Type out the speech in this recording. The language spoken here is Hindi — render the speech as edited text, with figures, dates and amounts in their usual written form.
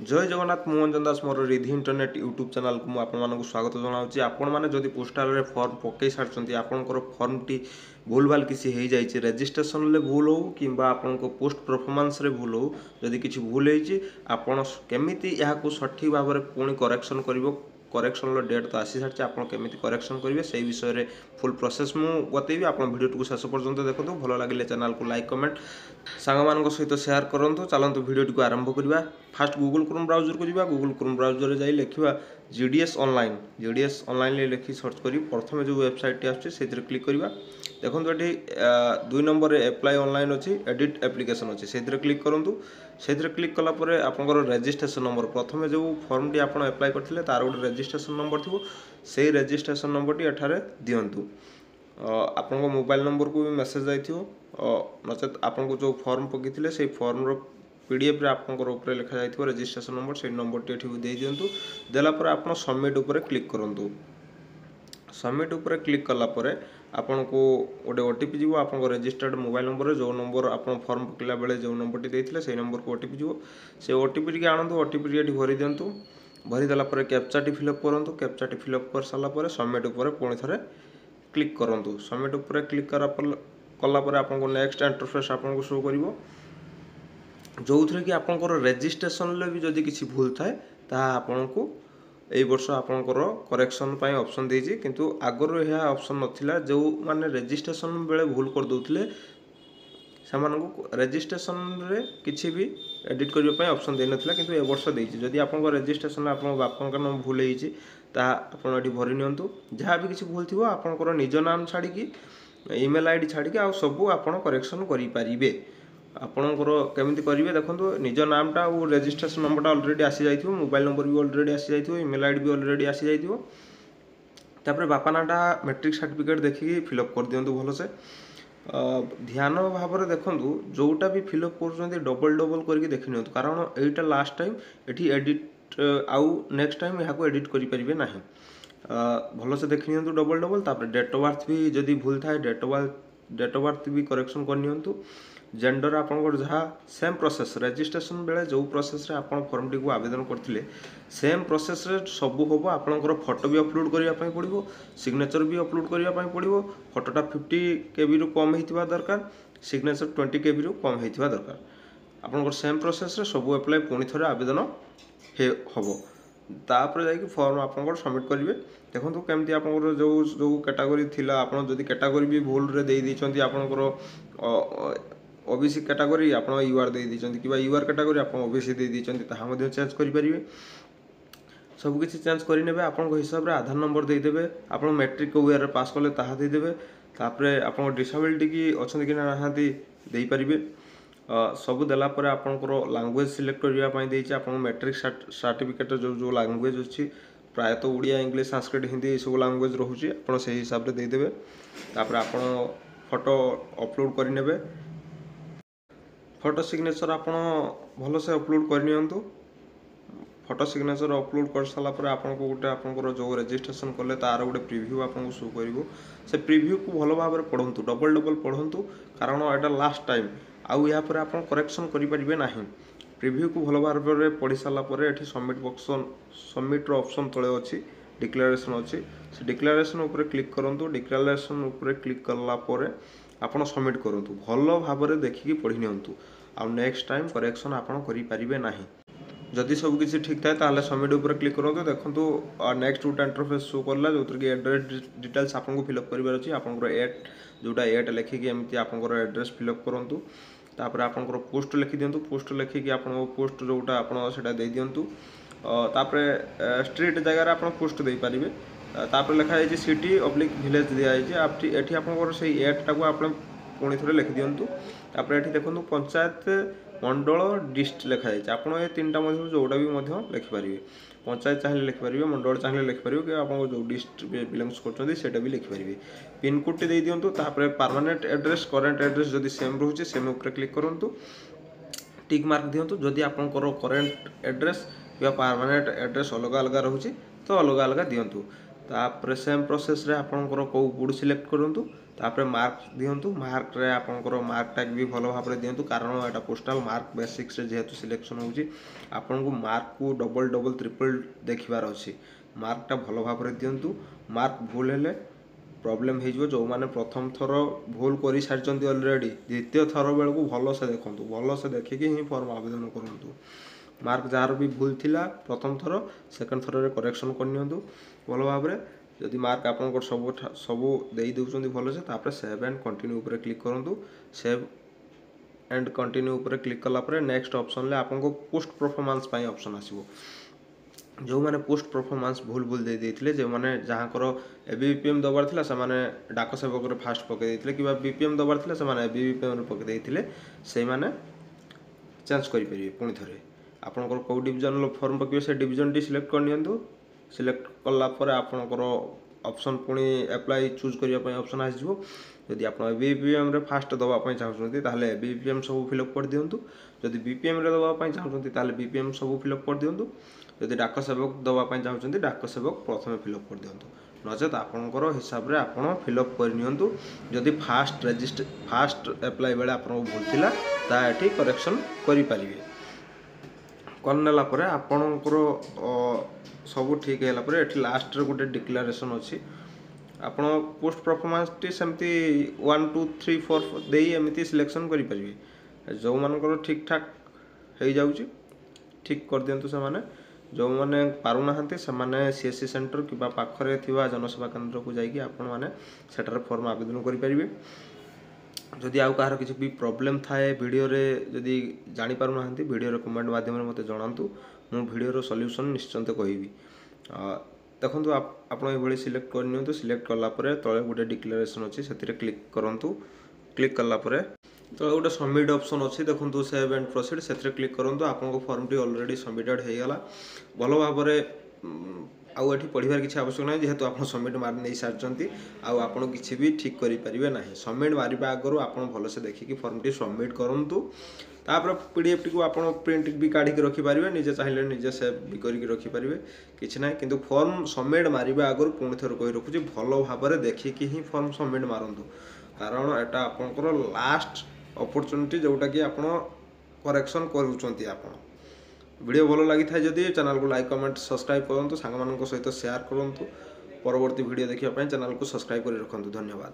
जय जगन्नाथ मोहन दास मोर रिधि इंटरनेट यूट्यूब चैनल को मुझे स्वागत जनाऊँ। आपण मैंने जदि पोस्टाल रे फॉर्म पकई सारी आपंकर फॉर्म टी भूल भाल किसी हो जाए रेजिस्ट्रेशन ले भूल हो कि आपण पोस्ट परफॉर्मेंस रे भूल हो जदि किसी भूल होपण केमी यहाँ सठिक भाव में पुणी करेक्शन कर करेक्शन डेट तो आसी सारी आप करेक्शन करेंगे से विषय में फुल प्रोसेस मु बतेबी। आप वीडियो शेष पर्यंत देखो भल लगे चैनल को लाइक कमेंट सांग सहित शेयर करूँ। चलतु वीडियो को आरंभ करवा। फास्ट गूगल क्रोम ब्राउजर को जावा। गूगल क्रोम ब्राउजर जाई लिखा जीडीएस ऑनलाइन लिखी सर्च करी प्रथम जो वेबसाइट आसुच्छी क्लिक करवा। देखो ये 2 नंबर एप्लाई ऑनलाइन अच्छी एडिट एप्लिकेशन अच्छी से क्लिक करूँ। से क्लिक कलापर आपंकर रेजिस्ट्रेशन नंबर प्रथम जो फॉर्म टी आप एप्लाई करते तार गोटे रेजिस्ट्रेशन नंबर थी से रेजिस्ट्रेशन नंबर टी एठारे दिंतु। आप मोबाइल नंबर को भी मेसेज जाइए नचेत आपको जो फॉर्म पकई से फॉर्म पीडीएफ रे आपंकर ऊपर लिखा जाइए रेजिस्ट्रेशन नंबर से नंबर टी दे दिंतु। देलापर आप सबमिट उपर क्लिक करूँ। सबमिट उपर क्लिक कलापर आपन को गोटे ओटीपी जीव आप रजिस्टर्ड मोबाइल नंबर जो नंबर आप फॉर्म पकड़ा बेले जो नंबर टी देते से नंबर को ओटीपी जीव से ओटीपी टी आणु। ओटीपी टी भरी दिंतु। भरी देलापर कैप्चा टी फिलअप करूँ। कैप्चा टी फिलअप कर सारापर सबमिट उपर पुणी थे क्लिक करूँ। सबमिट उपर क्लिक कलापर आपको नेक्स्ट इंटरफेस आपको शो कर जो थे कि आपंकर रेजिस्ट्रेशन भी जदि किसी भूल थाए आपन को एई वर्ष आपंकर करेक्शन ऑप्शन देछि किंतु आगर यह ऑप्शन नथिला। जो माने रेजिस्ट्रेशन बेले भूल कर दउथिले सेमानकु रेजिस्ट्रेशन रे किछि भी एडिट करियो पय ऑप्शन दे नथिला किंतु ए वर्ष देछि। जदि आपंकर रेजिस्ट्रेशन आपन बापन का नाम भूल हेछि ता आपन एठी भरि नियंतु। जहाँ भी किछि भूल थिबो आपनकर निज नाम छाड़ी की ईमेल आईडी छाड़ी आ सब आपन करेक्शन करि परिबे। आपणकर केमी करेंगे देखो निज नामटा और रेजिस्ट्रेशन नंबरटा अलरेडी आसी जाइए मोबाइल नंबर भी अलरेडी आसी जाइए ईमेल आईडी भी अलरेडी आसी जाइए। तापर बापा नाटा मैट्रिक सर्टिफिकेट देखिए फिलअप कर दिंतु भल से ध्यान भाव में देखूँ जोटा भी फिलअप कर डबल डबल करके देखी नि कारण यहीटा लास्ट टाइम ये एडिट आउ नेक्स्ट टाइम यहाँ एडिट करेंगे ना भल से देखी नि डबल डबल। तापर डेट ऑफ बर्थ भी जदि भूल थाए डेट ऑफ बर्थ भी करेक्शन करनी। जेंडर आपंकर जहाँ सेम प्रोसेस रेजिस्ट्रेशन बेले जो प्रोसेस रे आपण फॉर्म टी को आवेदन करथिले सेम प्रोसेस रे सब होबो। आपनकर फोटो भी अपलोड करिया पई पड़िबो सिग्नेचर भी अपलोड करिया पई पड़िबो। फोटोटा 50 केबी रु कम हेतिबा दरकार सिग्नेचर 20 केबी रु कम हेतिबा दरकार। आपनकर सेम प्रोसेस रे सब अप्लाई पुणी थरे आवेदन होबो। तापर जाई फॉर्म आपनकर सबमिट करिवे। देखो केमती आपनकर जो जो कैटेगरी थिला आपन जदि कैटेगरी भी भूल रे देई दिचंती आपनकर ओबीसी कैटेगरी आप यूआर दे दीचंती कि यूआर कैटेगरी आप ओबीसी दे दीचंती ताहा मध्ये चेंज करि परिबे। सब किछि चेंज करि नेबे। आपन हिसाब रे आधार नंबर दे देबे। आपन मैट्रिक को ईयर पास करले ताहा दे देबे। तापरे आपन डिसेबिलिटी की अछंती कि नाहांती देई परिबे। सब देला परे आपनकर लैंग्वेज सिलेक्ट करिया पई देछि। आपन मैट्रिक सर्टिफिकेट जो जो लैंग्वेज अछि प्रायतः ओडिया इंग्लिश संस्कृत हिंदी सब लैंग्वेज रहउछि आपन से हिसाब रे दे देबे। तापरे आपन फोटो अपलोड करि नेबे। फोटो सिग्नेचर आप भल से अपलोड करनी। फोटो सिग्नेचर अपलोड कर सारापर आपको गोटे आपंकर जो रेजिस्ट्रेशन कले तार गोटे प्रिव्यू आपको शो कर से प्रिव्यू को भल भाव में पढ़ु डबल डबल पढ़ु कारण यहाँ लास्ट टाइम आउ या पर आप करेक्शन करेंगे ना। प्रिव्यू को भल भाव में पढ़ी सारापर ये सबमिट ऑप्शन सबमिट ऑप्शन तले अच्छी डिक्लेरेशन अच्छी से डिक्लेरेशन उपर क्लिक करूँ। डिक्लेरेशन उपर क्लिक कलापर आपन सबमिट करूँ भल भाव में देखिकी पढ़ी नियंतु आउ नेक्स्ट टाइम करेक्शन आपन करि परिबे नाही। जदि सब किसी ठीक थाए ताले सबमिट उपर क्लिक करूँ। देखो नेक्स्ट गोटे इंटरफेस शो करला जो कि एड्रेस डिटेल्स आपको फिलअप करिवार अछि। आपनकर एट जोटा एट लिखिकी एमती आपनकर एड्रेस फिलअप करूँ। तापर आपनकर पोस्ट लिखि दियंतु। पोस्ट लिखिकी आपन पोस्ट जोटा आपन सेटा दे दियंतु। तापर स्ट्रीट जगह आपन पोस्ट दे परिबे। तापर लिखा है सिटी ऑब्लिक विलेज दिया है एठी आपनकर से एटा को आपन पुणी थे लिखि दियंतु। तापर एठी देखंतु पंचायत मंडल डिस्ट लिखा है आपन ए तीनटा मध्ये जोडा भी मध्ये लिखि परिबे। पंचायत चाहे लिखि परिबे मंडल चाहे लिखि परिबे कि आपन जो डिस्ट बिलोंग्स करछन्ती सेटा भी लिखि परिबे। पिन कोड दे दियंतु। तापर परमानेंट एड्रेस करेंट एड्रेस जदि सेम रहउची सेम ऊपर क्लिक करंतु टिक मार्क दियंतु। जदि आपनकर करेंट एड्रेस या परमानेंट एड्रेस अलग अलग रहउची तो अलग अलग दियंतु। तापर सेम प्रोसेस रे आपनकर को बुड सिलेक्ट करंतु तापर मार्क दियंतु मार्क रे आपनकर मार्क टैग भी भलो भाबरे दियंतु कारण एटा पोस्टल मार्क बेसिक्स रे जेहेतु सिलेक्शन होउची आपनको मार्क को डबल डबल ट्रिपल देखिबार अछि मार्क टा भलो भाबरे दियंतु मार्क भूल हेले प्रॉब्लम हो जो मैंने प्रथम थर भूल कर सारी अलरेडी द्वितीय थर बेलू भल से देखूँ भल से देखिकी ही फॉर्म आवेदन करूँ मार्क जार भी भूल थिला प्रथम थर सेकेंड थर रे करेक्शन करनी भल भाव में जदि मार्क आप सबू दे दूसरी भल से तापर सेव एंड कंटिन्यू उपर क्लिक करूँ सेव एंड कंटिन्यू उपर क्लिक कलापर नेक्स्ट ऑप्शन ले आपको पोस्ट परफॉर्मेंस ऑप्शन आसो जो मैंने पोस्ट परफॉर्मेंस भूल भूल दे देते जो मैंने जहाँकर एबीपीएम दबार था से डाक सेवक फास्ट पकई कि बीपीएम दबार था से एबीपीएम पकई से मैंने चेंज करेंगे पुणी थे आपंकर कौ डिविजन फॉर्म पकड़े से डिविजन टी सिलेक्ट करनी सिलेक्ट कलापर आपंकर ऑप्शन पुणी अप्लाई चूज करने ऑप्शन आसो जदि आप एबीपीएम रे फास्ट दवाई चाहते हैं एबीपीएम सब फिलअप कर दिंतु जदि बीपीएम रे दवाई चाहते हैं बीपीएम सब फिलअप कर दिंतु जदि डाक सेवक दवाई चाहते डाक सेवक प्रथम फिलअप कर दिंतु नचेत आपंकर हिसाब से आपड़ फिलअप करनी जदि फास्ट एप्लाई बेले आपको भूल थिला ता एठी करेक्शन करें करनेला आपणकर सब ठीक है ये लास्ट रे गोटे डिक्लेरेशन अच्छी आप पोस्ट परफॉर्मेंस टी सेमती 1 2 3 4 दे एमती सिलेक्शन करेंगे जो मानकर ठीक ठाक हो जाऊँगी ठीक कर दिंतु से माने जो मैंने पारुना से सीएससी सेंटर कि पाखरे थिबा जनसेवा केंद्र को जाइए आपण मैंने सेटार फॉर्म आवेदन करेंगे जदि आउ कहार किसी भी प्रॉब्लम थाए वीडियो रे जदि जानि पारु नाहंती वीडियो रे कमेंट माध्यम मते जणांतु मु वीडियो रो सॉल्यूशन निश्चिंत कहबी देखंतु आपण एभली सिलेक्ट करनियंतु सिलेक्ट कला परे तळे गुटे डिक्लेरेशन अछि सेतिरे क्लिक करंतु क्लिक कला परे तो गोटे सबमिट ऑप्शन अच्छी देखो सेव एंड प्रोसीड से क्लिक करूँ आपको फॉर्म टी ऑलरेडी सबमिटेड हो गला भल भाव आउ एठी पढ़िबार किसी आवश्यक नहीं जेहेतु आप सबमिट मार नहीं सारी आपड़ किसी भी ठीक करेंगे ना सबमिट मारिबा आगु आप भल से देखिए फॉर्म टी सबमिट करूँ तापर पीडीएफ टी को आप प्रिंट भी काढ़ी रखिपारे निजे चाहिए निजे सेव भी करके रखिपारे किसी ना कि फॉर्म सबमिट मारिबा आगु पुणी थर कही रखुच्छी भल भाव देखिकी ही फॉर्म सबमिट मारंतु कारण एटा आपंकर लास्ट अपॉर्चुनिटी जोटा कि आप करेक्शन करुँच आप वीडियो भल लगी था जदि चैनल को लाइक कमेंट सब्सक्राइब करूँ सांग सहित शेयर करूँ परवर्ती वीडियो देखिए चैनल को सब्सक्राइब कर रखुँ धन्यवाद।